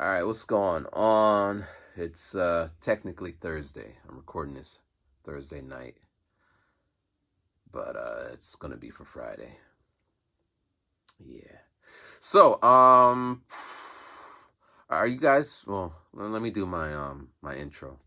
All right, what's going on? It's technically Thursday. I'm recording this Thursday night, but it's gonna be for Friday. Yeah. So, are you guys? Well, let me do my intro.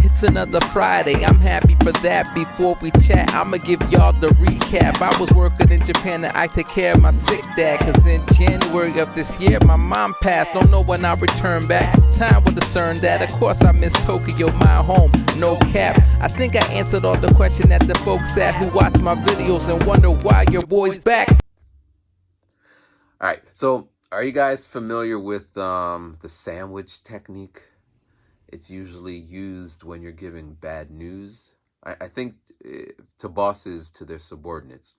It's another Friday, I'm happy for that. Before we chat, I'ma give y'all the recap. I was working in Japan and I take care of my sick dad. Cause in January of this year, my mom passed. Don't know when I'll return back. Time will discern that. Of course, I miss Tokyo, my home. No cap. I think I answered all the questions that the folks at who watch my videos and wonder why your boy's back. All right. So, are you guys familiar with the sandwich technique? It's usually used when you're giving bad news. I think to bosses, to their subordinates.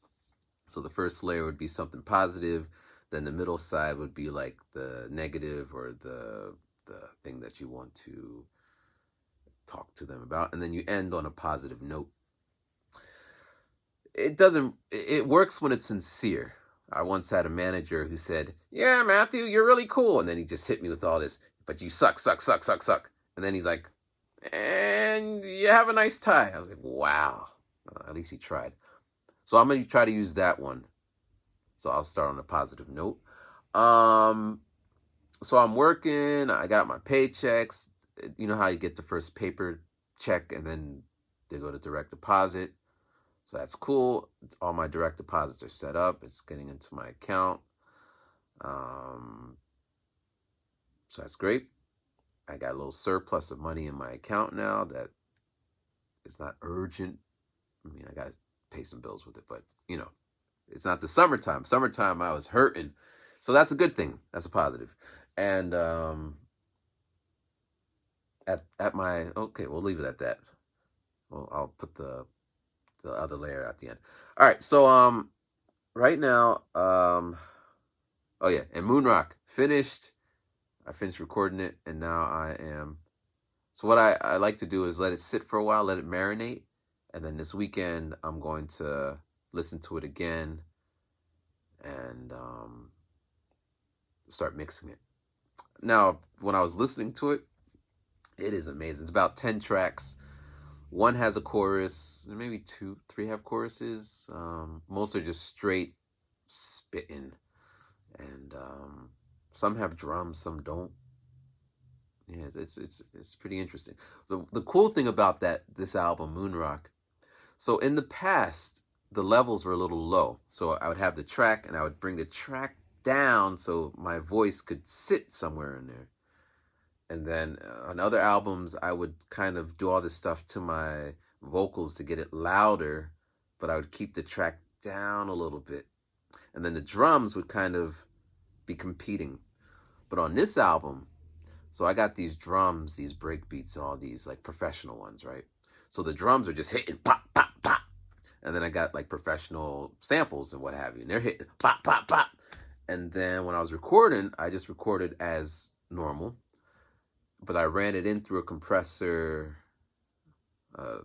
So the first layer would be something positive, then the middle side would be like the negative or the thing that you want to talk to them about, and then you end on a positive note. It works when it's sincere. I once had a manager who said, "Yeah, Matthew, you're really cool," and then he just hit me with all this, "But you suck, suck, suck, suck, suck." And then he's like, "And you have a nice tie." I was like, wow. At least he tried. So I'm going to try to use that one. So I'll start on a positive note. So I'm working. I got my paychecks. You know how you get the first paper check and then they go to direct deposit. So that's cool. All my direct deposits are set up. It's getting into my account. So that's great. I got a little surplus of money in my account now that is not urgent. I mean, I got to pay some bills with it, but it's not the summertime. Summertime, I was hurting. So that's a good thing. That's a positive. And at my, okay, we'll leave it at that. Well, I'll put the other layer at the end. All right. So right now, oh yeah, and Moonrock finished. I finished recording it, and now I am. So what I like to do is let it sit for a while, let it marinate, and then this weekend I'm going to listen to it again and start mixing it. Now, when I was listening to it, it is amazing. It's about 10 tracks. One has a chorus, maybe 2, 3 have choruses. Most are just straight spitting, and some have drums, some don't. Yeah, it's pretty interesting. The cool thing about this album, Moonrock. So in the past, the levels were a little low. So I would have the track, and I would bring the track down so my voice could sit somewhere in there. And then on other albums, I would kind of do all this stuff to my vocals to get it louder, but I would keep the track down a little bit. And then the drums would kind of be competing. But on this album, so I got these drums, these break beats, and all these like professional ones, right? So the drums are just hitting pop, pop, pop. And then I got like professional samples and what have you. And they're hitting pop, pop, pop. And then when I was recording, I just recorded as normal. But I ran it in through a compressor, a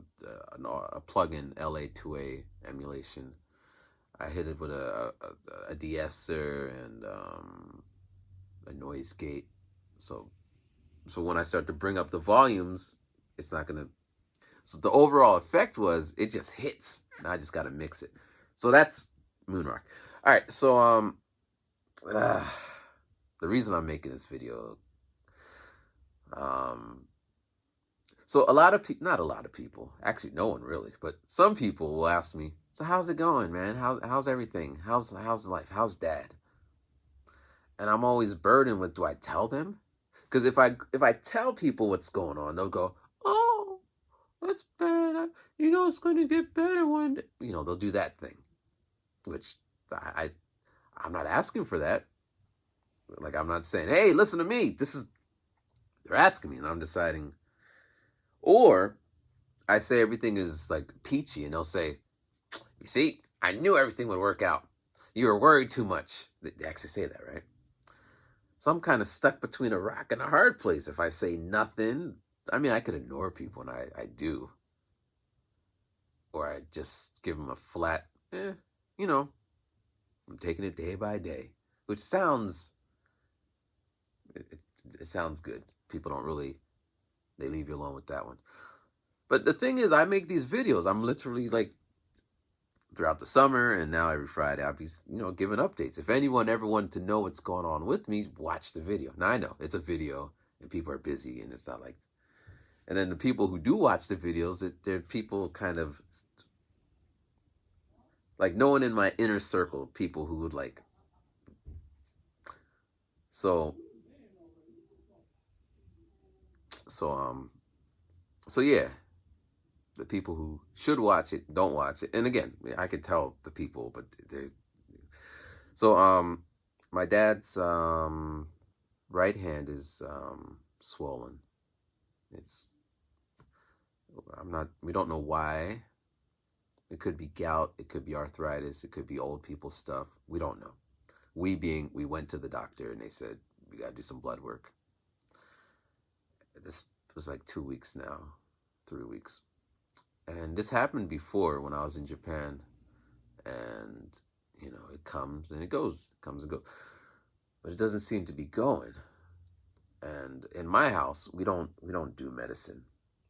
plugin, LA2A emulation. I hit it with a de-esser and a noise gate. So when I start to bring up the volumes, it's not gonna. So the overall effect was it just hits. Now I just gotta mix it. So that's Moonrock. All right. So the reason I'm making this video. So a lot of people, not a lot of people, actually no one really, but some people will ask me, "So how's it going, man? How's everything? How's life? How's dad?" And I'm always burdened with, do I tell them? Because if I tell people what's going on, they'll go, "Oh, that's bad. It's going to get better one day." They'll do that thing, which I'm not asking for that. Like, I'm not saying, "Hey, listen to me." They're asking me, and I'm deciding. Or I say everything is like peachy, and they'll say, "You see, I knew everything would work out. You were worried too much." They actually say that, right? So I'm kind of stuck between a rock and a hard place. If I say nothing, I mean, I could ignore people, and I do. Or I just give them a flat, I'm taking it day by day, which sounds it sounds good. People don't really, they leave you alone with that one. But the thing is, I make these videos. I'm literally like throughout the summer and now every Friday I'll be, giving updates. If anyone ever wanted to know what's going on with me, watch the video. Now I know it's a video and people are busy and it's not like, and then the people who do watch the videos, they're people kind of like no one in my inner circle, people who would like, so yeah, the people who should watch it don't watch it. And again, I could tell the people, but they're so my dad's right hand is swollen. We don't know why. It could be gout, it could be arthritis, it could be old people stuff. We don't know. We went to the doctor and they said we got to do some blood work. This was like 2 weeks now, 3 weeks. And this happened before when I was in Japan, and it comes and it goes, comes and goes, but it doesn't seem to be going. And in my house, we don't do medicine.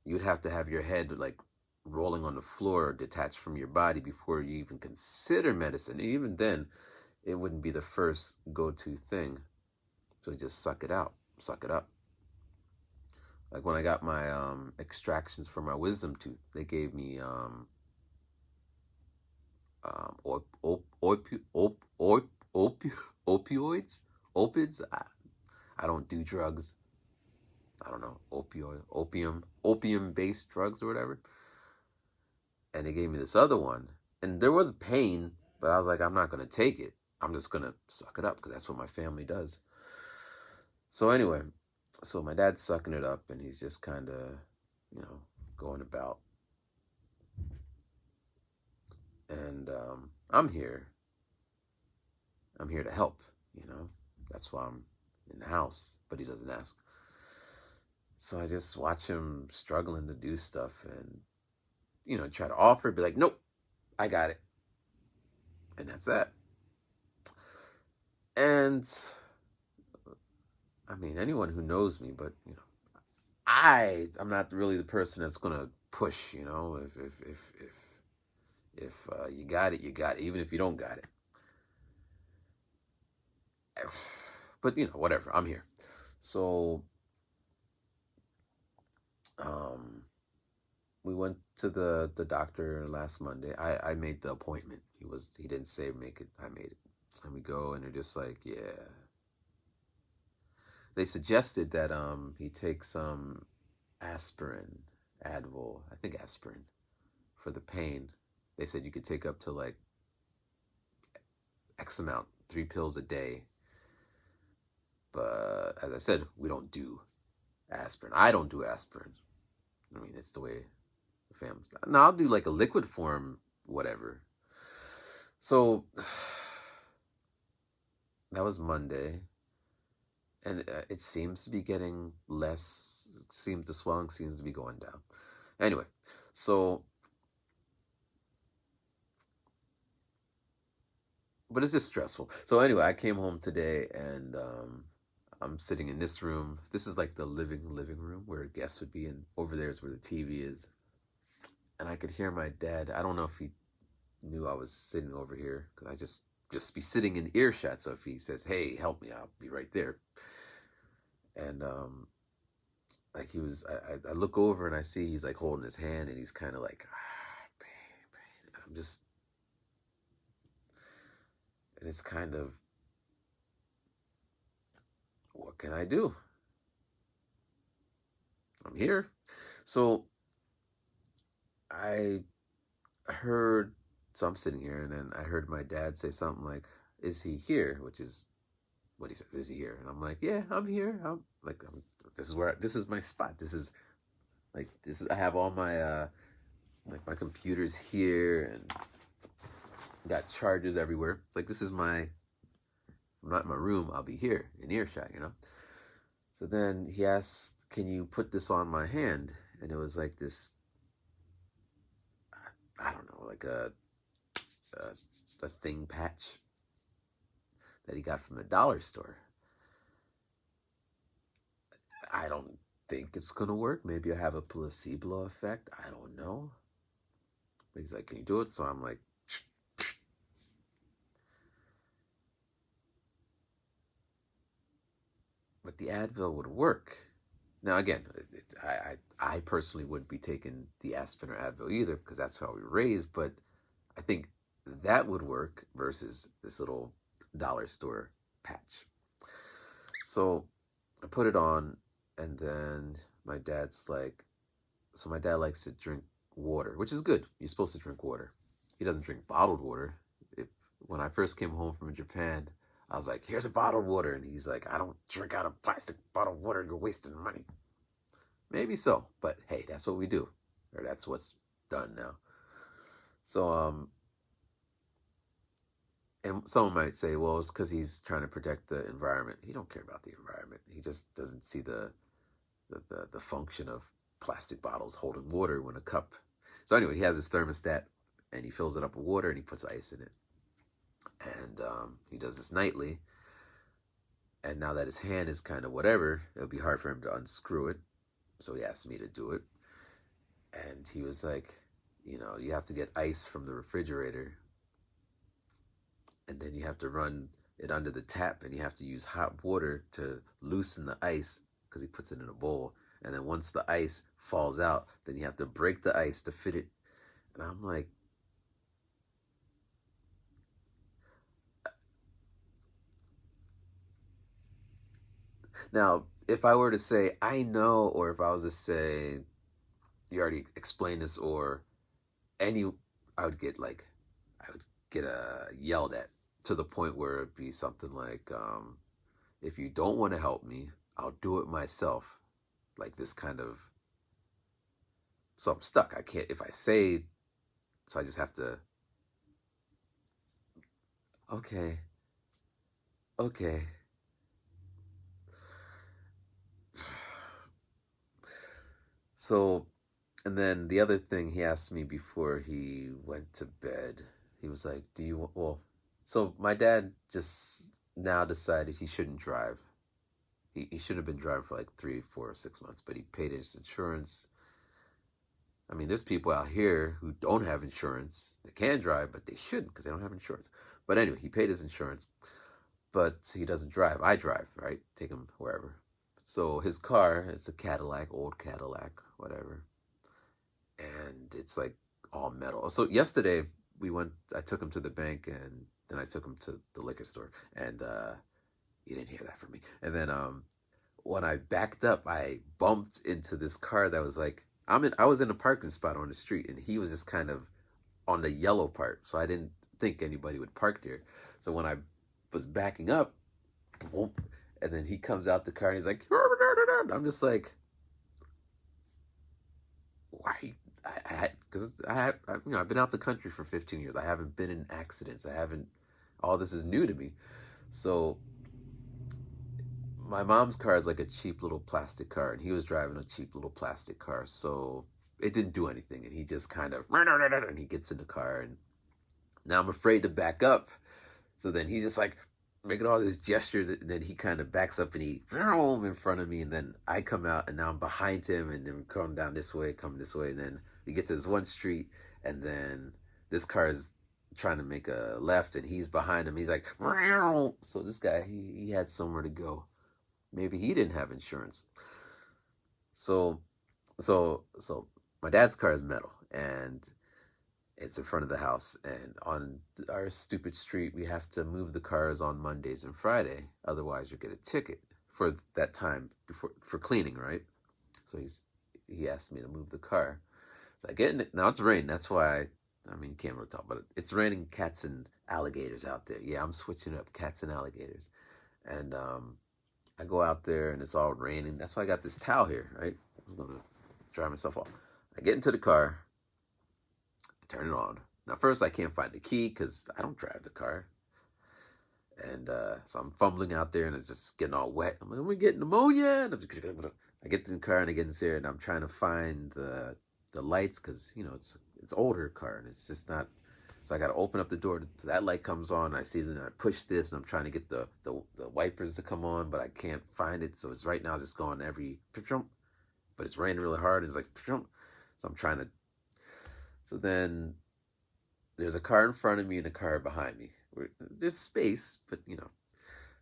You'd have to have your head like rolling on the floor, detached from your body, before you even consider medicine. And even then, it wouldn't be the first go-to thing. So just suck it out, suck it up. Like when I got my extractions for my wisdom tooth, they gave me opioids. I don't do drugs. I don't know, opium-based drugs or whatever. And they gave me this other one, and there was pain, but I was like, I'm not gonna take it. I'm just gonna suck it up because that's what my family does. So anyway. So my dad's sucking it up, and he's just kind of, going about. And I'm here. I'm here to help, That's why I'm in the house, but he doesn't ask. So I just watch him struggling to do stuff and, try to offer, be like, nope, I got it. And that's that. And I mean, anyone who knows me, but I'm not really the person that's gonna push. If you got it, you got it. Even if you don't got it. But whatever. I'm here. So, we went to the doctor last Monday. I made the appointment. He didn't say make it. I made it. And we go, and they're just like, yeah. They suggested that he take some aspirin, Advil, I think aspirin, for the pain. They said you could take up to like X amount, 3 pills a day. But as I said, we don't do aspirin. I don't do aspirin. I mean, it's the way the family's. Now I'll do like a liquid form, whatever. So that was Monday. And it seems to be getting less. The swelling seems to be going down. Anyway, so, but it's just stressful. So anyway, I came home today, and I'm sitting in this room. This is like the living room where a guest would be, and over there is where the TV is. And I could hear my dad. I don't know if he knew I was sitting over here, because I just be sitting in earshot. So if he says, "Hey, help me," I'll be right there. And like I look over and I see he's like holding his hand, and he's kind of like, pain. I'm just, and it's kind of, what can I do? I'm here. So I'm sitting here, and then I heard my dad say something like, "Is he here?" Which is what he says, "Is he here?" And I'm like, "Yeah, I'm here." This is my spot. I have all my like my computers here, and got chargers everywhere. Like I'm not in my room. I'll be here in earshot, So then he asked, "Can you put this on my hand?" And it was like this, I don't know, like a thing patch that he got from the dollar store. I don't think it's gonna work. Maybe I have a placebo effect. I don't know. But he's like, can you do it? So I'm like, but the Advil would work. Now again, I personally wouldn't be taking the aspirin or Advil either because that's how we were raised. But I think that would work versus this little dollar store patch. So I put it on, and then my dad's like, so my dad likes to drink water, which is good. You're supposed to drink water. He doesn't drink bottled water. If When I first came home from Japan, I was like, here's a bottled water. And he's like, I don't drink out of plastic bottled water. You're wasting money. Maybe so, but hey, that's what we do. Or that's what's done now. So, and someone might say, well, it's because he's trying to protect the environment. He don't care about the environment. He just doesn't see the function of plastic bottles holding water when a cup. So anyway, he has his thermostat, and he fills it up with water, and he puts ice in it. And he does this nightly. And now that his hand is kind of whatever, it'll be hard for him to unscrew it. So he asked me to do it. And he was like, you have to get ice from the refrigerator. And then you have to run it under the tap, and you have to use hot water to loosen the ice because he puts it in a bowl. And then once the ice falls out, then you have to break the ice to fit it. And I'm like, now, if I were to say, I know, or if I was to say, you already explained this, or I would get yelled at to the point where it'd be something like, if you don't want to help me, I'll do it myself. Like this kind of, so I'm stuck. I can't, if I say, so I just have to, okay. So, and then the other thing he asked me before he went to bed, he was like, so my dad just now decided he shouldn't drive. He shouldn't have been driving for like 3, 4, 6 months, but he paid his insurance. I mean, there's people out here who don't have insurance. They can drive, but they shouldn't because they don't have insurance. But anyway, he paid his insurance, but he doesn't drive. I drive, right? Take him wherever. So his car, it's a Cadillac, old Cadillac, whatever. And it's like all metal. So yesterday I took him to the bank, and then I took him to the liquor store, and you didn't hear that from me. And then when I backed up, I bumped into this car that was like, I was in a parking spot on the street, and he was just kind of on the yellow part. So I didn't think anybody would park there. So when I was backing up, boom, and then he comes out the car and he's like, I'm just like, why? Because I've been out the country for 15 years. I haven't been in accidents. All this is new to me. So my mom's car is like a cheap little plastic car, and he was driving a cheap little plastic car. So it didn't do anything. And he just kind of, and he gets in the car, and now I'm afraid to back up. So then he's just like making all these gestures, and then he kind of backs up and he in front of me, and then I come out, and now I'm behind him, and then we come down this way, and then we get to this one street, and then this car is trying to make a left, and he's behind him. He's like, so this guy, he had somewhere to go. Maybe he didn't have insurance. So my dad's car is metal, and it's in front of the house, and on our stupid street, we have to move the cars on Mondays and Friday. Otherwise, you get a ticket for that time for cleaning, right? So he asked me to move the car. So I get in it. Now it's raining. That's why, you can't really talk, but it's raining cats and alligators out there. Yeah, I'm switching up cats and alligators. And I go out there, and it's all raining. That's why I got this towel here, right? I'm going to dry myself off. I get into the car. Turn it on. Now, first, I can't find the key because I don't drive the car. And so I'm fumbling out there, and it's just getting all wet. I'm like, we're getting pneumonia. And I get in the car, and I get in there, and I'm trying to find the lights because, it's older car, and it's just not. So I got to open up the door. That light comes on. I see it, and I push this, and I'm trying to get the wipers to come on, but I can't find it. So it's right now just going every, but it's raining really hard. It's like, so I'm trying to. So then there's a car in front of me and a car behind me. There's space, but you know.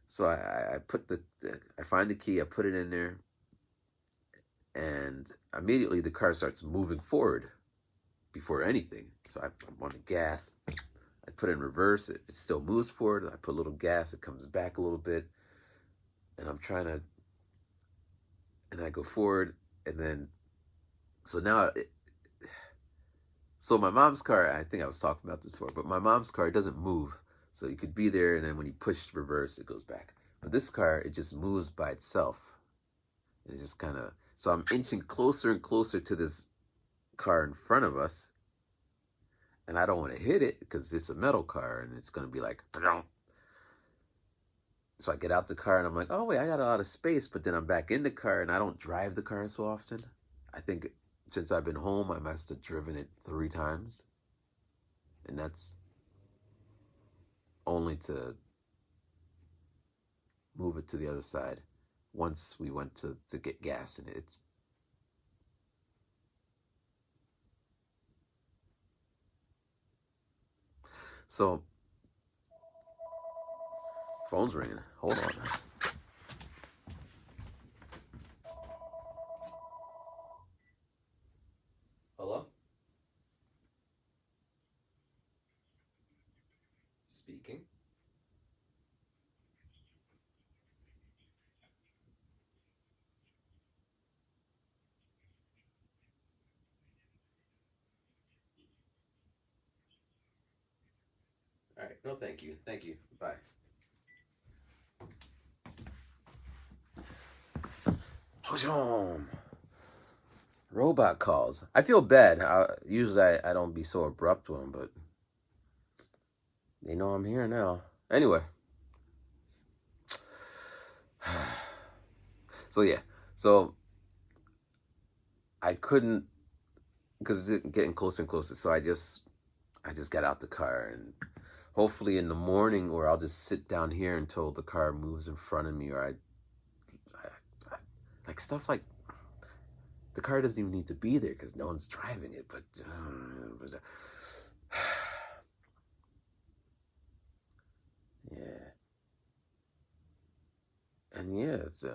So I put I find the key. I put it in there, and immediately the car starts moving forward before anything. So I'm on the gas. I put it in reverse. It still moves forward. I put a little gas. It comes back a little bit. And I'm trying to, and I go forward. And then, so now, so my mom's car, I think I was talking about this before, but my mom's car doesn't move. So you could be there, and then when you push reverse, it goes back. But this car, it just moves by itself. And it's just kind of, so I'm inching closer and closer to this car in front of us. And I don't want to hit it because it's a metal car and it's going to be like, so I get out the car and I'm like, oh wait, I got a lot of space. But then I'm back in the car and I don't drive the car so often. I think since I've been home, I must have driven it 3 times. And that's only to move it to the other side once we went to get gas in it. So, phone's ringing. Hold on. Hello? Speaking. All right. No, thank you. Thank you. Bye. Robot calls. I feel bad. Usually I don't be so abrupt with them, but they know I'm here now. Anyway. So yeah. So I couldn't, because it's getting closer and closer. So I just got out the car, and hopefully in the morning, or I'll just sit down here until the car moves in front of me, or I like stuff like the car doesn't even need to be there because no one's driving it. But yeah, and yeah, it's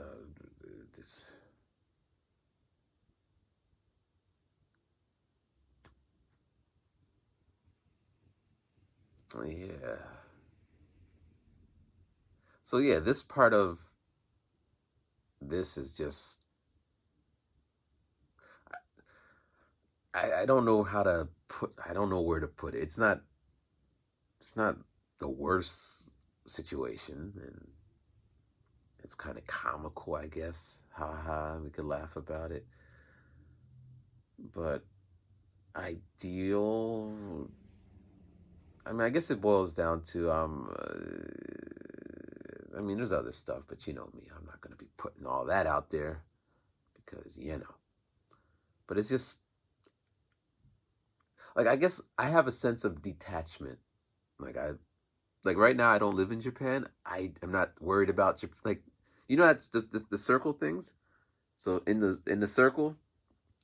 yeah. So yeah, this part of this is just I don't know how to put, I don't know where to put it. It's not the worst situation, and it's kind of comical, I guess. Ha ha, we could laugh about it. But ideal, I mean, I guess it boils down to I mean, there's other stuff, but you know me, I'm not going to be putting all that out there because, you know. But it's just, like, I guess I have a sense of detachment. Like right now, I don't live in Japan. I am not worried about Japan. Like, you know, that's just the circle things. So in the circle,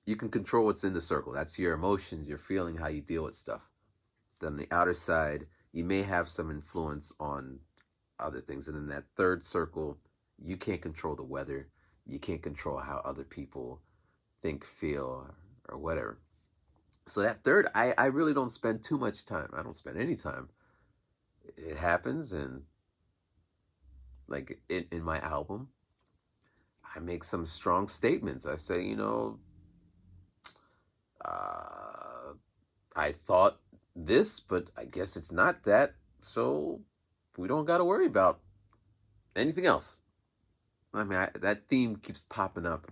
you can control what's in the circle. That's your emotions, your feeling, how you deal with stuff. Then on the outer side, you may have some influence on other things. And in that third circle, you can't control the weather. You can't control how other people think, feel, or whatever. So that third, I really don't spend too much time. I don't spend any time. It happens, and like in my album, I make some strong statements. I say, you know, I thought this, but I guess it's not that. So we don't got to worry about anything else. I mean, that theme keeps popping up.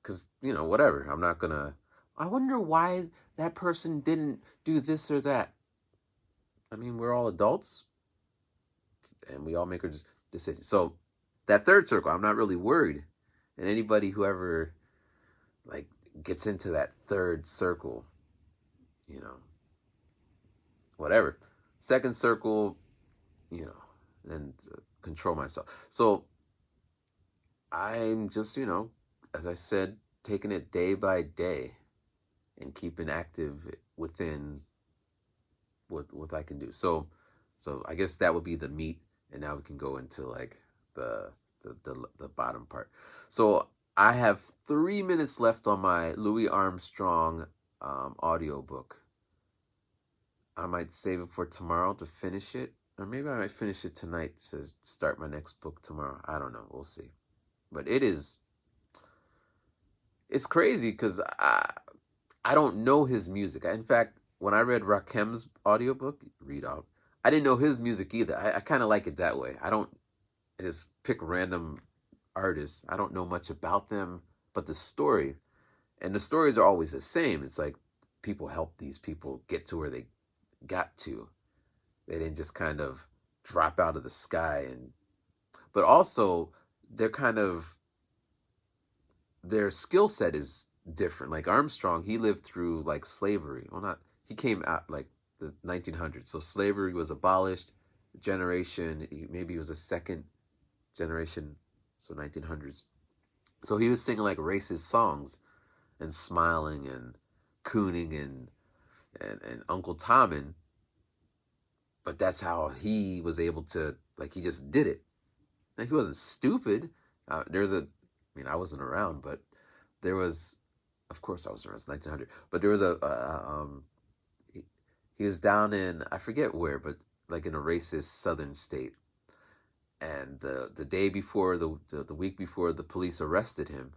Because, you know, whatever. I'm not going to, I wonder why that person didn't do this or that. I mean, we're all adults, and we all make our decisions. So that third circle, I'm not really worried. And anybody who ever, like, gets into that third circle, you know, whatever. Second circle, you know, and control myself. So I'm just, as I said, taking it day by day and keeping active within what I can do. So I guess that would be the meat, and now we can go into like the bottom part. So I have 3 minutes left on my Louis Armstrong audiobook. I might save it for tomorrow to finish it, or maybe I might finish it tonight to start my next book tomorrow. I don't know. We'll see. But it's crazy because I don't know his music. In fact, when I read Rakim's audiobook, I didn't know his music either. I kind of like it that way. I don't just pick random artists. I don't know much about them, but the story, and the stories are always the same. It's like people help these people get to where they got to. They didn't just kind of drop out of the sky, but also their skill set is different. Like Armstrong, he lived through like slavery. Well, he came out like the 1900s. So slavery was abolished. Maybe he was a second generation, so 1900s. So he was singing like racist songs and smiling and cooning and Uncle Tommen. But that's how he was able to, like, he just did it. Like, he wasn't stupid. I wasn't around, but there was, of course I was around, it's 1900. But there was he was down in, I forget where, but like in a racist southern state. And the day before, the week before, the police arrested him.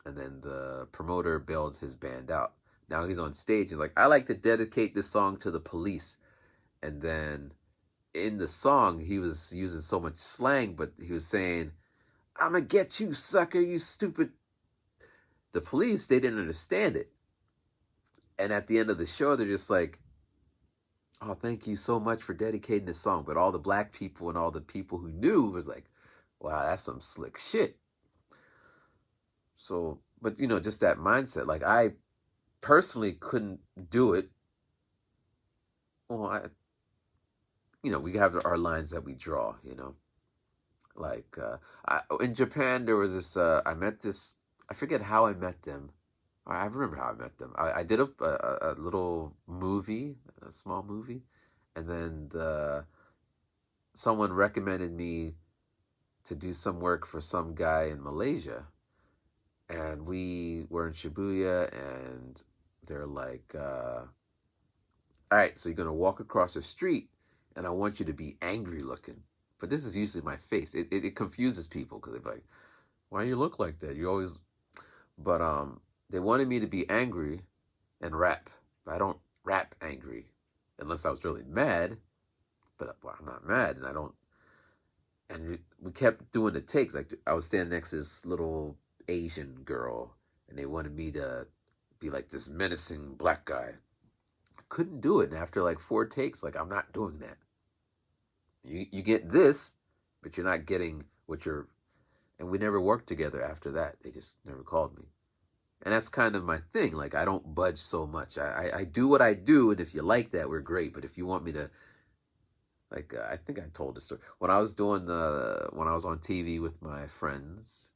And then the promoter bailed his band out. Now he's on stage. He's like, I like to dedicate this song to the police. And then in the song, he was using so much slang, but he was saying, I'm going to get you, sucker, you stupid. The police, they didn't understand it. And at the end of the show, they're just like, oh, thank you so much for dedicating this song. But all the black people and all the people who knew was like, wow, that's some slick shit. So, but just that mindset. Like, I personally couldn't do it. Well, we have our lines that we draw, like in Japan, there was this, I met this, I forget how I met them. I remember how I met them. I did a little movie, a small movie, and then someone recommended me to do some work for some guy in Malaysia. And we were in Shibuya, and they're like, all right, so you're going to walk across the street, and I want you to be angry looking. But this is usually my face. It confuses people because they're like, why do you look like that? You always... But they wanted me to be angry and rap. But I don't rap angry unless I was really mad. But I'm not mad, and I don't... And we kept doing the takes. Like, I was standing next to this little Asian girl, and they wanted me to be like this menacing black guy. I couldn't do it. And after like 4 takes, like, I'm not doing that. You get this, but you're not getting what you're... And we never worked together after that. They just never called me. And that's kind of my thing. Like, I don't budge so much. I do what I do, and if you like that, we're great. But if you want me to... Like, I think I told this story. When I was on TV with my friends,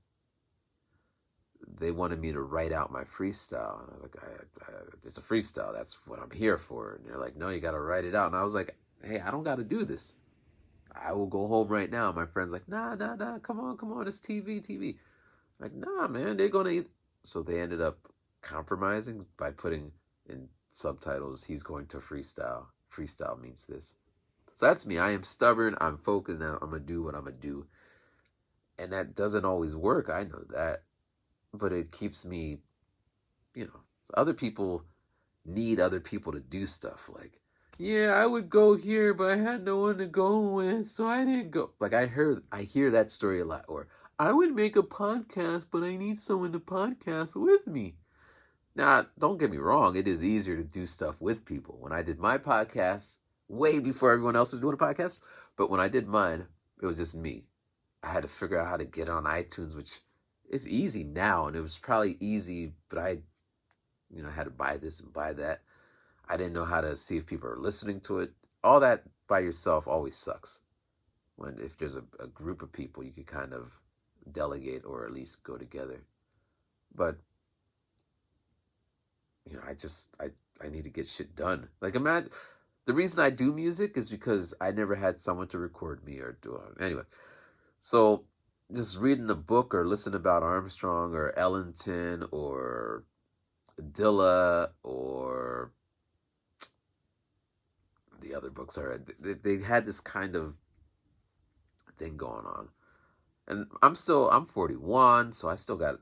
they wanted me to write out my freestyle. And I was like, it's a freestyle. That's what I'm here for. And they're like, no, you got to write it out. And I was like, hey, I don't got to do this. I will go home right now. My friend's like, nah, come on, it's TV. I'm like, nah, man, they're going to eat. So they ended up compromising by putting in subtitles, he's going to freestyle. Freestyle means this. So that's me. I am stubborn. I'm focused now. I'm going to do what I'm going to do. And that doesn't always work. I know that. But it keeps me, other people need other people to do stuff. Like, yeah, I would go here, but I had no one to go with, so I didn't go. Like, I hear that story a lot. Or, I would make a podcast, but I need someone to podcast with me. Now, don't get me wrong. It is easier to do stuff with people. When I did my podcast, way before everyone else was doing a podcast, but when I did mine, it was just me. I had to figure out how to get on iTunes, which is easy now, and it was probably easy, but I had to buy this and buy that. I didn't know how to see if people are listening to it. All that by yourself always sucks. When if there's a group of people, you can kind of delegate or at least go together. But I need to get shit done. Like imagine the reason I do music is because I never had someone to record me or do it. Anyway, so just reading a book or listening about Armstrong or Ellington or Dilla or the other books are they had this kind of thing going on. And I'm 41, so I still got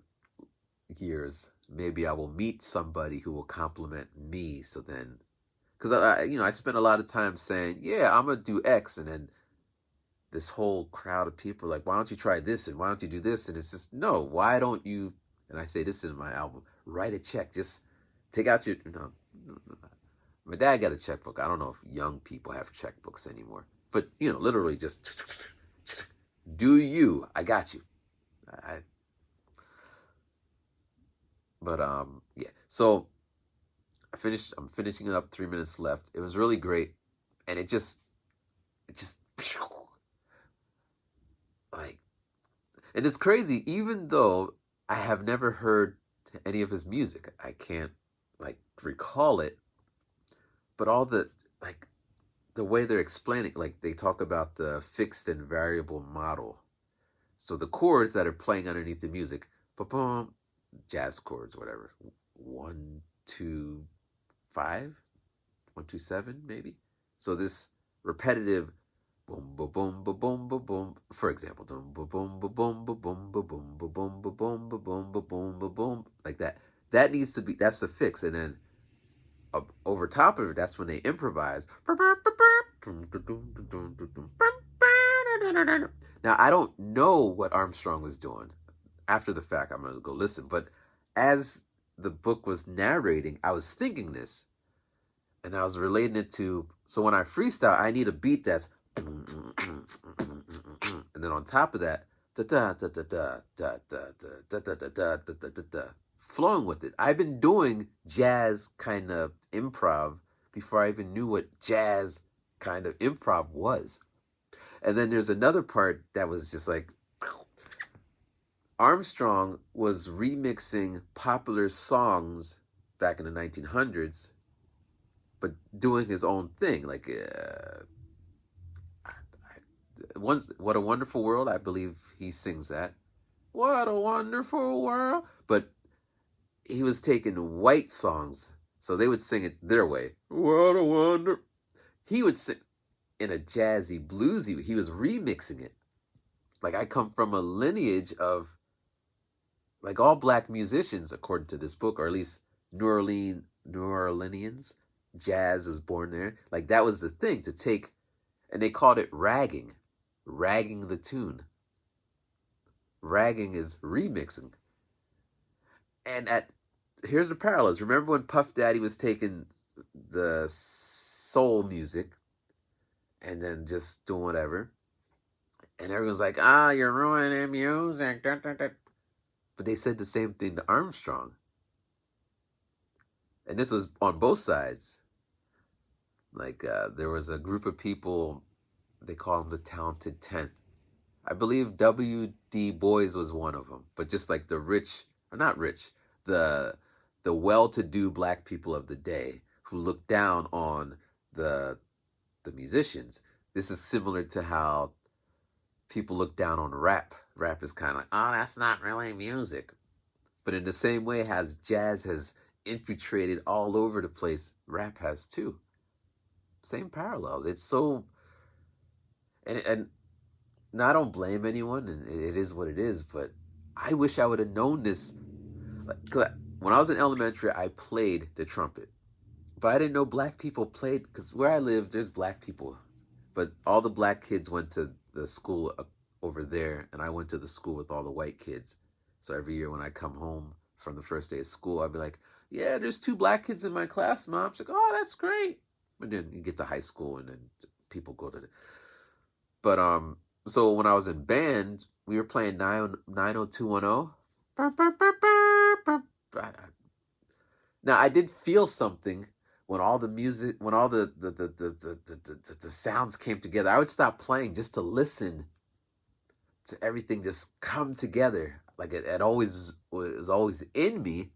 years. Maybe I will meet somebody who will compliment me. So then, because I spent a lot of time saying, yeah, I'm gonna do X, and then this whole crowd of people are like, why don't you try this and why don't you do this? And it's just no. Why don't you? And I say this in my album: write a check. Just take out your. No, my dad got a checkbook. I don't know if young people have checkbooks anymore, but literally just do you. I got you. I But yeah. So I'm finishing up. 3 minutes left. It was really great, and it just like, and it's crazy. Even though I have never heard any of his music, I can't like recall it. But all like the way they're explaining, like they talk about the fixed and variable model. So the chords that are playing underneath the music, boom, jazz chords, whatever. 1, 2, 5, 1, 2, 7, maybe. So this repetitive boom, boom, boom, boom, boom, boom, boom. For example, boom, boom, boom, boom, boom, boom, boom, boom, boom, boom, boom, boom, boom, boom, boom, like that. That needs to be. That's the fix, and then over top of it, that's when they improvise. Now I don't know what Armstrong was doing. After the fact, I'm gonna go listen. But as the book was narrating, I was thinking this, and I was relating it to. So when I freestyle, I need a beat that's, and then on top of that, da da da da da da da da da da da da da da, flowing with it. I've been doing jazz kind of improv before I even knew what jazz kind of improv was. And then there's another part that was just like Armstrong was remixing popular songs back in the 1900s, but doing his own thing. Like, What a Wonderful World, I believe he sings that. What a wonderful world. But he was taking white songs, so they would sing it their way. What a wonder. He would sing in a jazzy, bluesy, he was remixing it. Like, I come from a lineage of, like, all black musicians, according to this book, or at least New Orleanians. Jazz was born there. Like, that was the thing, to take, and they called it ragging the tune. Ragging is remixing. And here's the parallels. Remember when Puff Daddy was taking the soul music and then just doing whatever, and everyone's like, you're ruining music, da, da, da. But they said the same thing to Armstrong, and this was on both sides. Like, there was a group of people, they call them the Talented 10. I believe W.D. Boys was one of them, but just like the rich, or not rich, the well-to-do black people of the day who looked down on the musicians. This is similar to how people look down on rap. Rap is kind of like, that's not really music. But in the same way as jazz has infiltrated all over the place, rap has too. Same parallels. It's so, and now I don't blame anyone, and it is what it is, but I wish I would have known this. Like, when I was in elementary, I played the trumpet. But I didn't know black people played, because where I live, there's black people. But all the black kids went to the school over there, and I went to the school with all the white kids. So every year when I come home from the first day of school, I'd be like, yeah, there's 2 black kids in my class, Mom. She's like, oh, that's great. But then you get to high school, and then people go to the... But, so when I was in band, we were playing 90210. Now, I did feel something, when all the music, when all the sounds came together, I would stop playing just to listen to everything just come together. Like it always was always in me,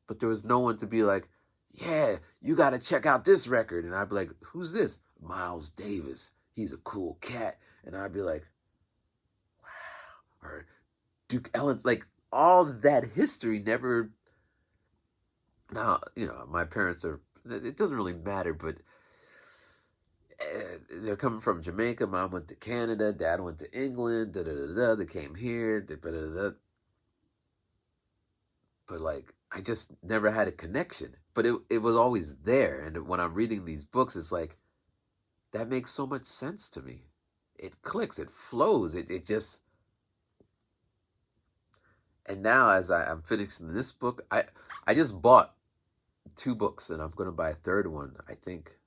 but there was no one to be like, yeah, you got to check out this record. And I'd be like, who's this? Miles Davis. He's a cool cat. And I'd be like, wow. Or Duke Ellington. Like all that history never. Now, my parents are, it doesn't really matter, but they're coming from Jamaica. Mom went to Canada. Dad went to England. They came here. But like, I just never had a connection. But it was always there. And when I'm reading these books, it's like, that makes so much sense to me. It clicks. It flows. It just. And now, as I'm finishing this book, I just bought 2 books, and I'm gonna buy a third one, I think.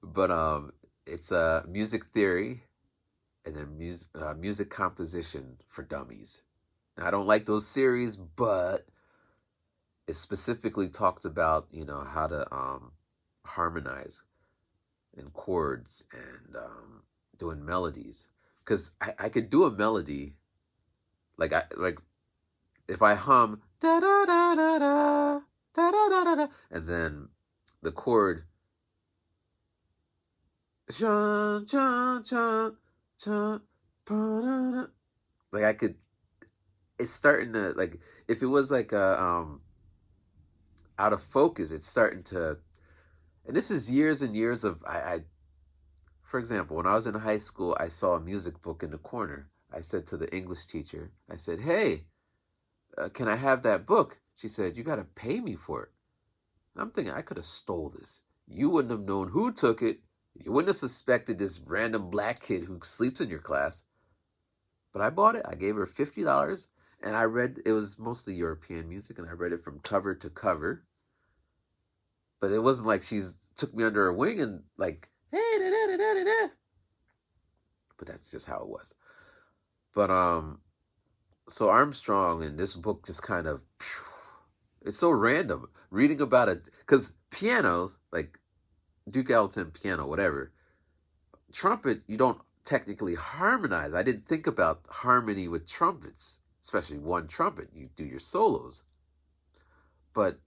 But it's music theory, and then music composition for dummies. Now, I don't like those series, but it specifically talked about how to harmonize in chords and doing melodies. Because I could do a melody. Like if I hum da da da da da da da da da, and then the chord chun chun chun chun, like I could. It's starting to, like, if it was like a out of focus, it's starting to. And this is years and years of I. For example, when I was in high school, I saw a music book in the corner. I said to the English teacher, I said, hey, can I have that book? She said, you got to pay me for it. And I'm thinking, I could have stole this. You wouldn't have known who took it. You wouldn't have suspected this random black kid who sleeps in your class. But I bought it. I gave her $50. And I read, it was mostly European music, and I read it from cover to cover. But it wasn't like she's took me under her wing and like, hey, da, da, da, da, da. But that's just how it was. But so Armstrong and this book just kind of, it's so random reading about it, because pianos, like Duke Ellington piano, whatever, trumpet, you don't technically harmonize. I didn't think about harmony with trumpets, especially one trumpet. You do your solos, but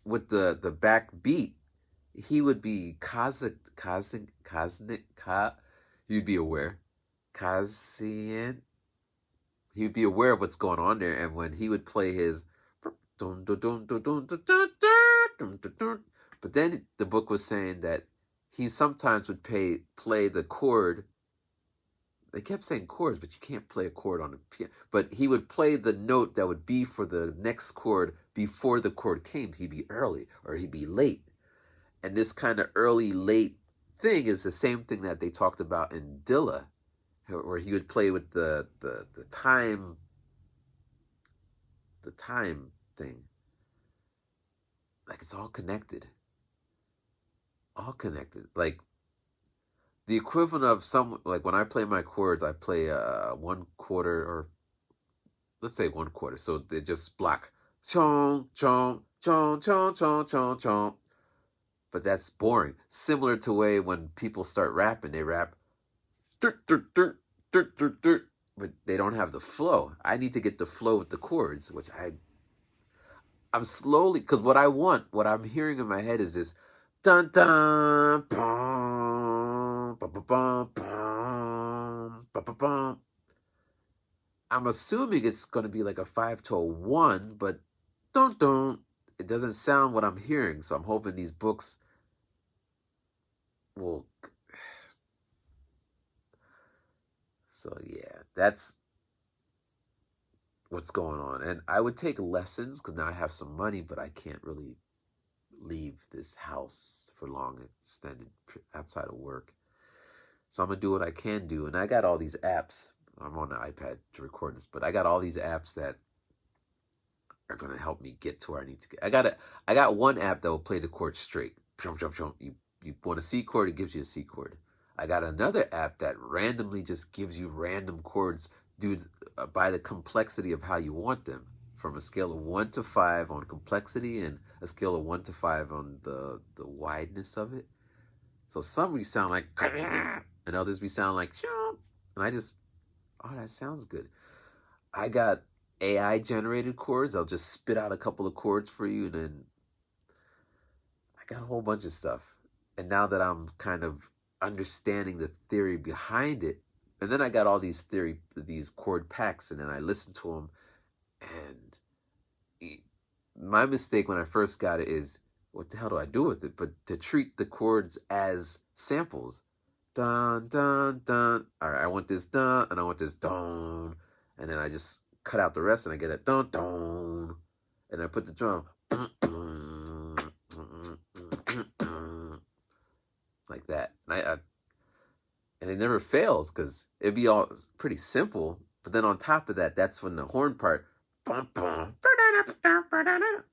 with the back beat, he would be he'd be aware. Kazian, he would be aware of what's going on there, and when he would play his, but then the book was saying that he sometimes would play the chord. They kept saying chords, but you can't play a chord on a piano. But he would play the note that would be for the next chord before the chord came. He'd be early or he'd be late. And this kind of early, late thing is the same thing that they talked about in Dilla, where he would play with the time thing. Like, it's all connected. All connected. Like, the equivalent of like when I play my chords, I play 1/4, or let's say 1/4. So they just block chong chong chong chong chong chong chong. But that's boring. Similar to way when people start rapping, they rap dirt dirt dirt dirt dirt dirt, but they don't have the flow. I need to get the flow with the chords, which I'm slowly, because what I'm hearing in my head is this dun dun bum bum bum bum bum bum. I'm assuming it's going to be like a 5 to a 1, but don't. It doesn't sound what I'm hearing, so I'm hoping these books will. So yeah, that's what's going on. And I would take lessons because now I have some money, but I can't really leave this house for long extended outside of work. So I'm going to do what I can do. And I got all these apps. I'm on the iPad to record this, but I got all these apps that are going to help me get to where I need to get. I got one app that will play the chord straight. You want a C chord, it gives you a C chord. I got another app that randomly just gives you random chords by the complexity of how you want them. from a scale of 1 to 5 on complexity and a scale of 1 to 5 on the wideness of it. So some we sound like and others we sound like and I just, oh, that sounds good. I got AI generated chords. I'll just spit out a couple of chords for you, and then I got a whole bunch of stuff. And now that I'm kind of understanding the theory behind it, and then I got all these chord packs, and then I listen to them, and my mistake when I first got it is, what the hell do I do with it? But to treat the chords as samples. Dun, dun, dun. All right, I want this dun, and I want this dun. And then I just cut out the rest, and I get that dun, dun. And I put the drum. Like that. And it never fails because it'd be all pretty simple. But then on top of that, that's when the horn part.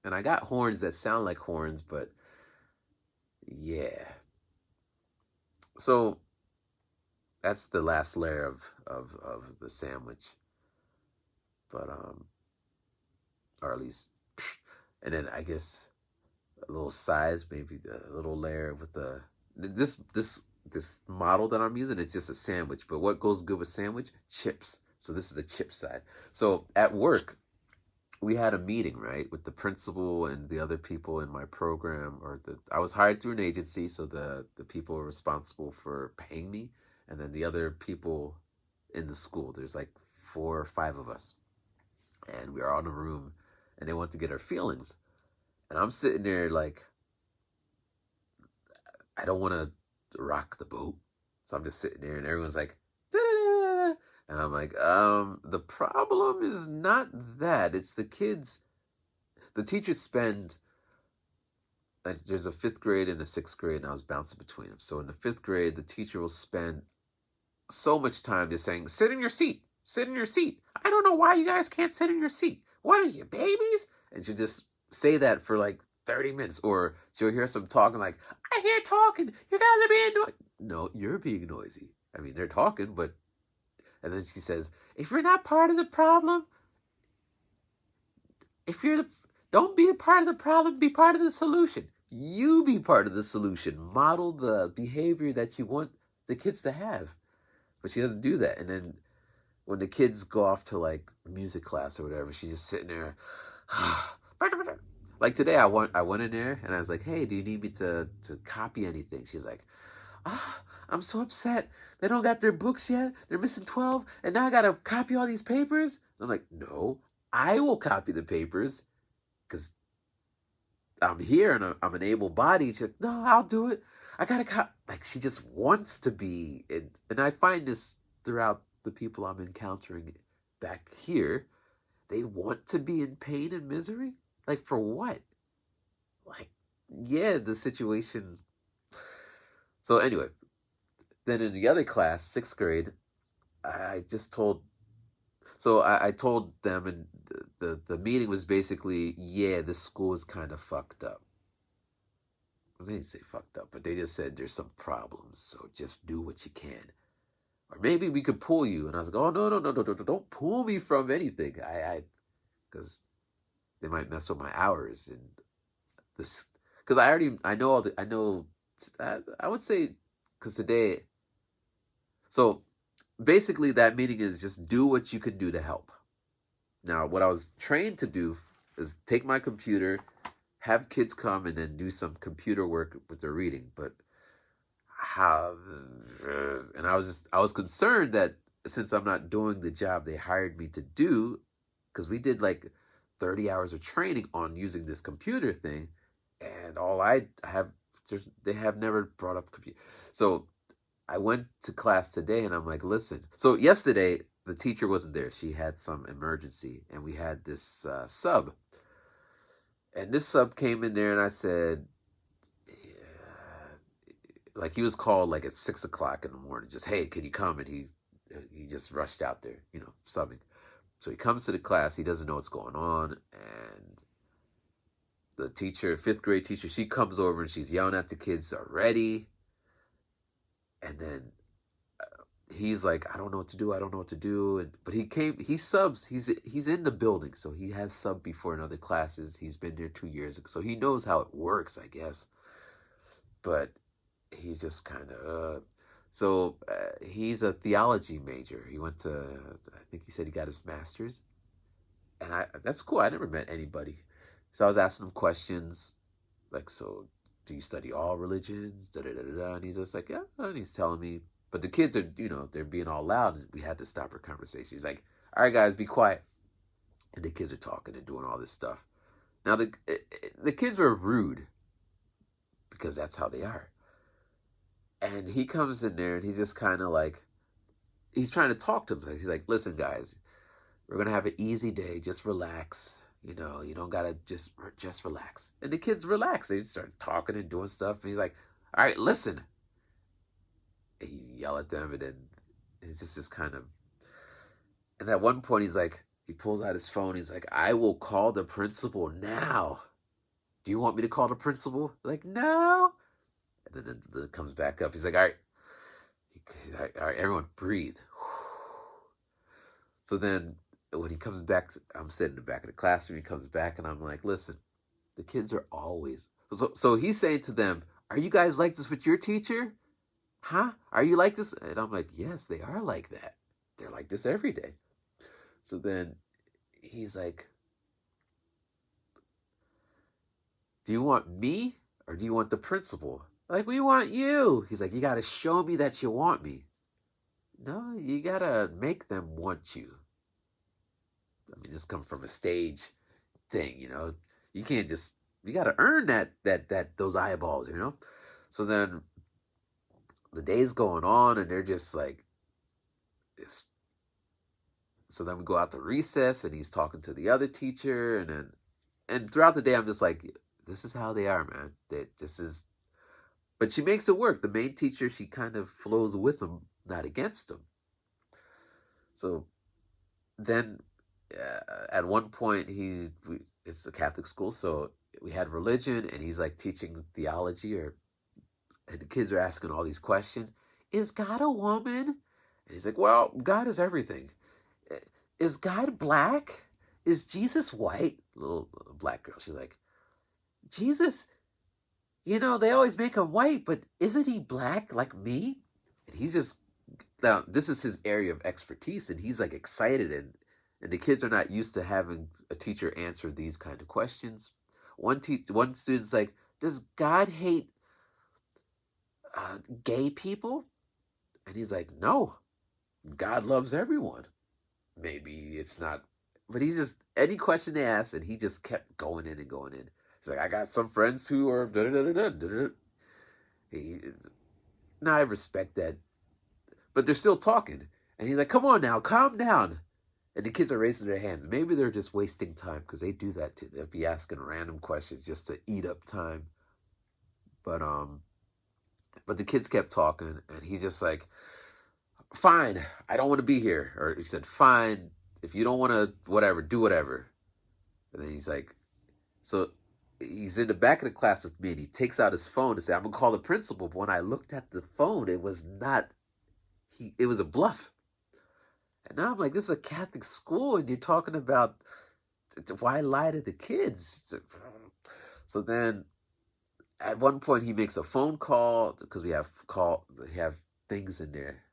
And I got horns that sound like horns, but yeah. So that's the last layer of the sandwich. But or at least, and then I guess a little size, maybe a little layer with this model that I'm using. It's just a sandwich, but what goes good with sandwich? Chips. So this is the chip side. So at work, we had a meeting, right, with the principal and the other people in my program, I was hired through an agency, so the people are responsible for paying me, and then the other people in the school, there's like 4 or 5 of us, and we are all in a room, and they want to get our feelings, and I'm sitting there like, I don't want to rock the boat, so I'm just sitting there, and everyone's like, da-da-da-da-da. And I'm like, the problem is not that. It's the kids. The teachers spend, like, there's a 5th grade and a 6th grade, and I was bouncing between them. So in the 5th grade, the teacher will spend so much time just saying, sit in your seat, sit in your seat. I don't know why you guys can't sit in your seat. What are you, babies? And she'll just say that for like 30 minutes. Or she'll hear some talking like, I hear talking. You guys are being noisy. No, you're being noisy. I mean, they're talking, but... And then she says, if you're not part of the problem, don't be a part of the problem, be part of the solution. You be part of the solution. Model the behavior that you want the kids to have. But she doesn't do that. And then when the kids go off to like music class or whatever, she's just sitting there. Like today, I went in there and I was like, hey, do you need me to copy anything? She's like, I'm so upset. They don't got their books yet. They're missing 12. And now I got to copy all these papers. I'm like, no, I will copy the papers because I'm here and I'm an able body. She's like, no, I'll do it. I got to copy. Like, she just wants to be. And I find this throughout the people I'm encountering back here. They want to be in pain and misery. Like, for what? Like, yeah, the situation. So anyway, then in the other class, 6th grade, I told them, and the meeting was basically, yeah, this school is kind of fucked up. They didn't say fucked up, but they just said there's some problems, so just do what you can. Or maybe we could pull you. And I was like, oh, no, don't pull me from anything. Because they might mess with my hours and this, because I would say, because today, so basically that meeting is just do what you can do to help. Now, what I was trained to do is take my computer, have kids come and then do some computer work with their reading. But and I was concerned that since I'm not doing the job they hired me to do, because we did like 30 hours of training on using this computer thing, and they have never brought up computer. So I went to class today and I'm like, listen. So yesterday, the teacher wasn't there. She had some emergency and we had this sub. And this sub came in there and I said, like, he was called like at 6 o'clock in the morning, just, hey, can you come? And he just rushed out there, subbing. So he comes to the class, he doesn't know what's going on, and the teacher, 5th grade teacher, she comes over and she's yelling at the kids already. And then he's like, I don't know what to do. I don't know what to do. And but he subs. He's in the building, so he has subbed before in other classes. He's been there 2 years, so he knows how it works, I guess. But he's just kind of he's a theology major. He went to, I think he said he got his master's, and that's cool. I never met anybody, so I was asking him questions like, so do you study all religions? Da da da da. And he's just like, yeah. And he's telling me, but the kids are, they're being all loud, and we had to stop our conversation. He's like, all right, guys, be quiet. And the kids are talking and doing all this stuff. Now the kids were rude because that's how they are. And he comes in there and he's just kind of like, he's trying to talk to them. He's like, listen, guys, we're going to have an easy day. Just relax. You don't got to just relax. And the kids relax. They start talking and doing stuff. And he's like, all right, listen. And he yell at them, and then it's just this kind of, and at one point he's like, he pulls out his phone. He's like, I will call the principal now. Do you want me to call the principal? Like, no. And then it comes back up. He's like, all right, everyone breathe. So then when he comes back, I'm sitting in the back of the classroom. He comes back and I'm like, listen, the kids are always, so he's saying to them, are you guys like this with your teacher? Huh? Are you like this? And I'm like, yes, they are like that. They're like this every day. So then he's like, do you want me or do you want the principal? Like, we want you. He's like, you got to show me that you want me. No, you got to make them want you. I mean, this comes from a stage thing, You can't just, you got to earn those eyeballs, So then the day's going on and they're just like, this. So then we go out to recess and he's talking to the other teacher. And throughout the day, I'm just like, this is how they are, man. But she makes it work. The main teacher, she kind of flows with them, not against them. So then at one point, it's a Catholic school, so we had religion, and he's like teaching theology, and the kids are asking all these questions. Is God a woman? And he's like, well, God is everything. Is God black? Is Jesus white? Little black girl. She's like, Jesus, they always make him white, but isn't he black like me? And he's just, now this is his area of expertise, and he's like excited, and the kids are not used to having a teacher answer these kind of questions. One student's like, does God hate gay people? And he's like, no, God loves everyone. Maybe it's not, but he's just, any question they asked, and he just kept going in and going in. He's like, I got some friends who are da-da-da-da-da. Now I respect that, but they're still talking. And he's like, come on now, calm down. And the kids are raising their hands. Maybe they're just wasting time, because they do that too. They'll be asking random questions just to eat up time. But the kids kept talking, and he's just like, fine, I don't want to be here. Or he said, fine, if you don't want to, whatever, do whatever. And then he's like, so he's in the back of the class with me, and he takes out his phone to say, I'm going to call the principal. But when I looked at the phone, it was not, it was a bluff. And now I'm like, this is a Catholic school, and you're talking about, why lie to the kids? So then at one point he makes a phone call, because we have things in there.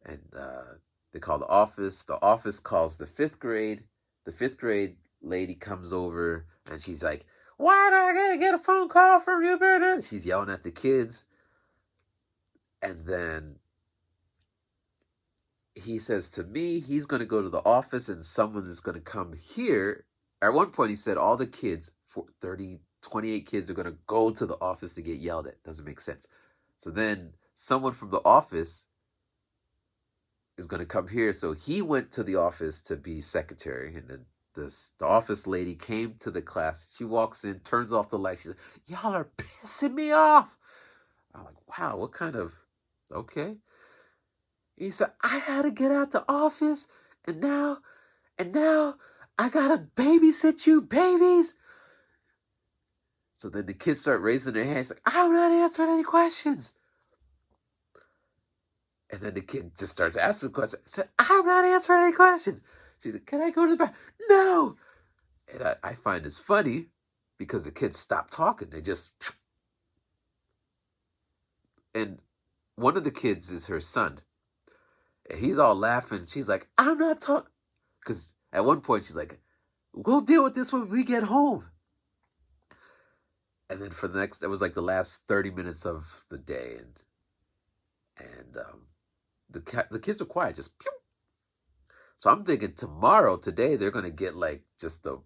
And they call the office. The office calls the fifth grade. The fifth grade lady comes over, and she's like, why do I gotta get a phone call from you, Bernard? She's yelling at the kids. And then he says to me, he's going to go to the office, and someone is going to come here. At one point, he said all the kids, 28 kids, are going to go to the office to get yelled at. Doesn't make sense. So then someone from the office is going to come here. So he went to the office to be secretary, and then the office lady came to the class. She walks in, turns off the light. She's like, y'all are pissing me off. I'm like, wow, what kind of, okay. He said, I had to get out the office, and now I gotta babysit you babies. So then the kids start raising their hands like, I'm not answering any questions. And then the kid just starts asking questions. I said, I'm not answering any questions. She said, can I go to the back? No. And I find this funny because the kids stop talking. They just... And one of the kids is her son. And he's all laughing. She's like, I'm not talking. Because at one point she's like, we'll deal with this when we get home. And then for the next, that was like the last 30 minutes of the day. And the kids are quiet, just pew. So I'm thinking today, they're going to get like just the...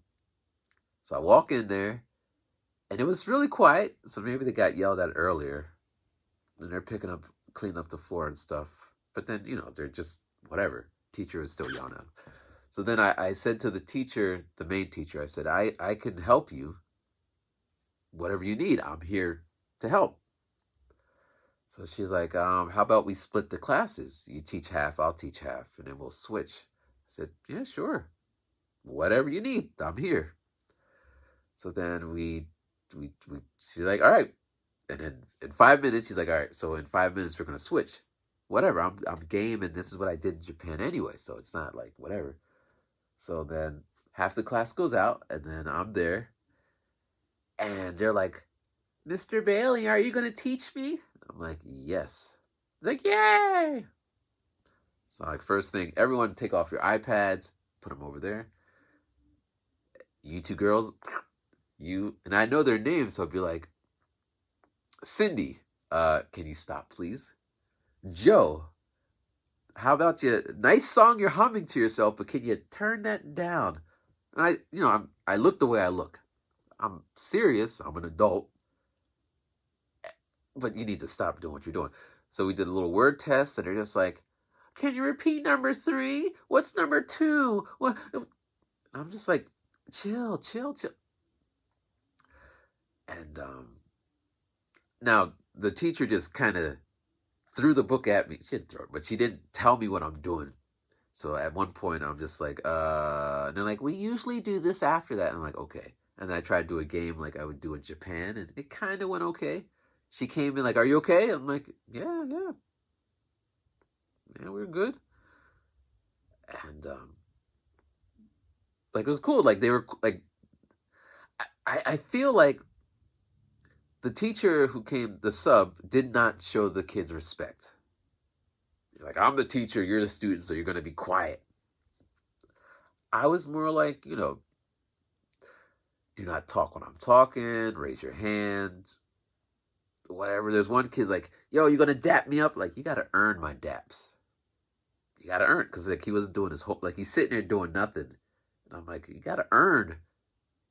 So I walk in there, and it was really quiet. So maybe they got yelled at earlier. And they're cleaning up the floor and stuff. But then, they're just, whatever. Teacher is still yelling at them. So then I said to the teacher, the main teacher, I said, I can help you. Whatever you need, I'm here to help. So she's like, how about we split the classes? You teach half, I'll teach half, and then we'll switch. I said, yeah, sure. Whatever you need, I'm here. So then she's like, all right. And then in 5 minutes, she's like, all right, so in 5 minutes, we're going to switch. Whatever, I'm game, and this is what I did in Japan anyway, so it's not like whatever. So then half the class goes out, and then I'm there. And they're like, Mr. Bailey, are you going to teach me? I'm like, yes. They're like, yay! So like first thing, everyone take off your iPads, put them over there. You two girls, and I know their names, so I'd be like, Cindy, can you stop, please? Joe, how about you? Nice song you're humming to yourself, but can you turn that down? And I look the way I look. I'm serious. I'm an adult. But you need to stop doing what you're doing. So we did a little word test, and they're just like, can you repeat number 3? What's number 2? What? I'm just like, chill. And now the teacher just kind of threw the book at me. She didn't throw it, but she didn't tell me what I'm doing. So at one point, I'm just like, and they're like, we usually do this after that. And I'm like, okay. And then I tried to do a game like I would do in Japan, and it kind of went okay. She came in like, are you okay? I'm like, yeah, we're good. And like it was cool. Like they were like, I feel like the teacher who came, the sub, did not show the kids respect. Like, I'm the teacher, you're the student, so you're going to be quiet. I was more like, do not talk when I'm talking, raise your hand, whatever. There's one kid's like, yo, you going to dap me up? Like, you got to earn my daps. You got to earn, because like he wasn't doing his whole, like he's sitting there doing nothing. And I'm like, you got to earn,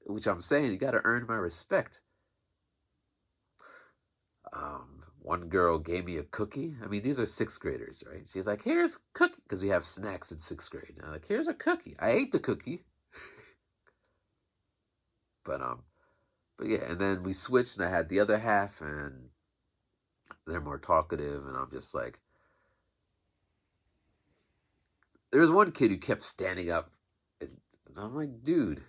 which I'm saying, you got to earn my respect. One girl gave me a cookie. I mean, these are 6th graders, right? She's like, here's a cookie, because we have snacks in 6th grade. And I'm like, here's a cookie. I ate the cookie. But yeah, and then we switched, and I had the other half, and they're more talkative, and I'm just like, there was one kid who kept standing up, and I'm like, dude,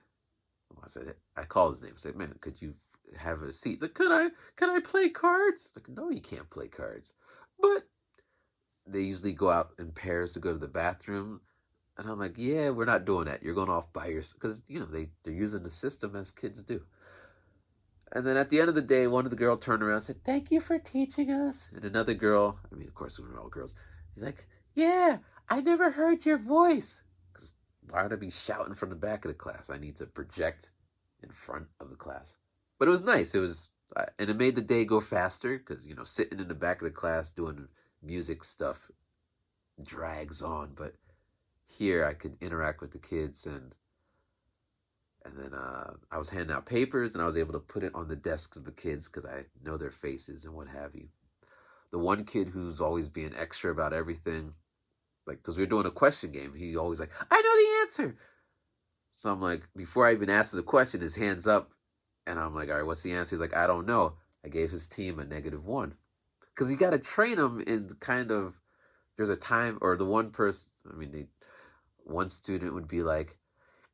I called his name. I said, man, could you have a seat? He's like, can I play cards? Like, no, you can't play cards. But they usually go out in pairs to go to the bathroom. And I'm like, yeah, we're not doing that. You're going off by yourself. Because, they're using the system as kids do. And then at the end of the day, one of the girls turned around and said, thank you for teaching us. And another girl, I mean, of course, we were all girls. He's like, yeah, I never heard your voice. Because why would I be shouting from the back of the class? I need to project in front of the class. But it was nice. And it made the day go faster because, sitting in the back of the class doing music stuff drags on. But here I could interact with the kids, and then I was handing out papers, and I was able to put it on the desks of the kids because I know their faces and what have you. The one kid who's always being extra about everything, like, because we were doing a question game, he always like, I know the answer. So I'm like, before I even asked the question, his hand's up. And I'm like, all right, what's the answer? He's like, I don't know. I gave his team a -1. Because you got to train them in kind of, there's a time, or the one person, one student would be like,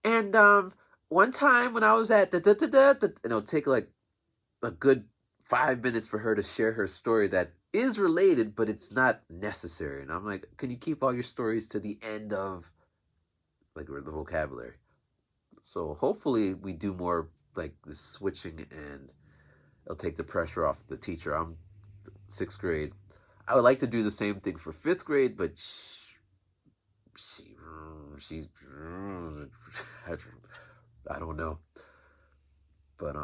and one time when I was at and it'll take like a good 5 minutes for her to share her story that is related, but it's not necessary. And I'm like, can you keep all your stories to the end of like the vocabulary? So hopefully we do more like this switching, and it'll take the pressure off the teacher. I'm 6th grade. I would like to do the same thing for 5th grade, but she I don't know. But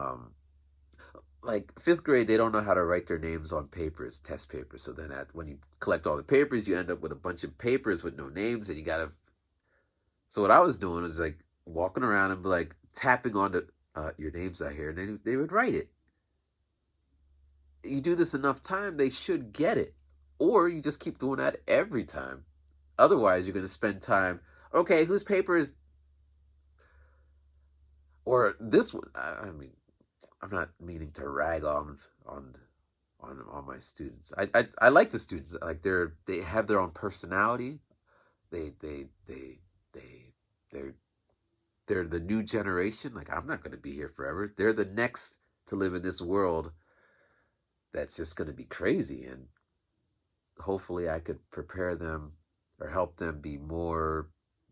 like 5th grade, they don't know how to write their names on papers, test papers. So then when you collect all the papers, you end up with a bunch of papers with no names, and you gotta. So what I was doing was like walking around and be like tapping on the your names out here, and they would write it. You do this enough time, they should get it. Or you just keep doing that every time. Otherwise, you're going to spend time, okay, whose paper is, or this one. I mean, I'm not meaning to rag on my students. I like the students. Like they have their own personality. They they're the new generation. Like, I'm not going to be here forever. They're the next to live in this world that's just going to be crazy. And hopefully I could prepare them or help them be more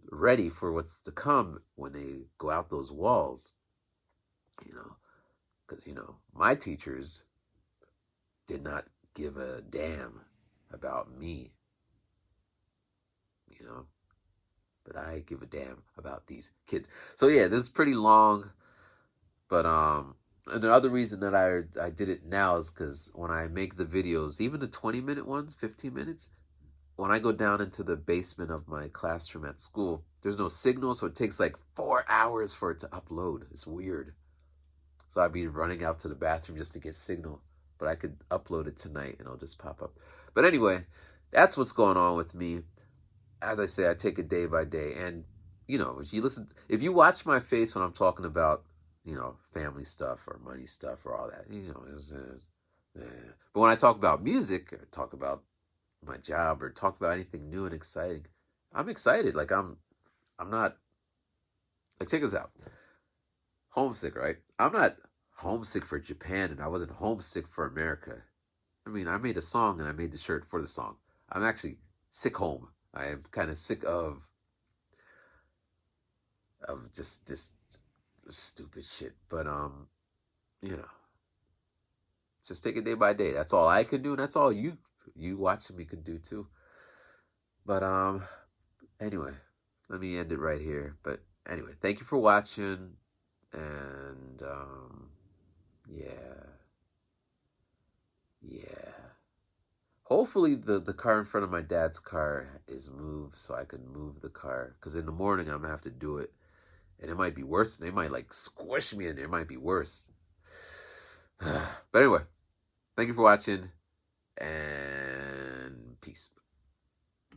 ready for what's to come when they go out those walls. Because, my teachers did not give a damn about me, but I give a damn about these kids. So yeah, this is pretty long, but and the other reason that I did it now is because when I make the videos, even the 20-minute ones, 15 minutes, when I go down into the basement of my classroom at school, there's no signal, so it takes like 4 hours for it to upload. It's weird. So I'd be running out to the bathroom just to get signal, but I could upload it tonight and it'll just pop up. But anyway, that's what's going on with me. As I say, I take it day by day. And, if you watch my face when I'm talking about, family stuff or money stuff or all that, but when I talk about music or talk about my job or talk about anything new and exciting, I'm excited. Like I'm not, like, check this out. Homesick, right? I'm not homesick for Japan, and I wasn't homesick for America. I mean, I made a song and I made the shirt for the song. I'm actually sick home. I am kind of sick of just this stupid shit. But just take it day by day. That's all I can do, and that's all you watching me can do too. But anyway, let me end it right here. But anyway, thank you for watching, and yeah. Hopefully the car in front of my dad's car is moved so I can move the car. Because in the morning I'm going to have to do it. And it might be worse. They might like squish me in there. It might be worse. But anyway, thank you for watching. And peace.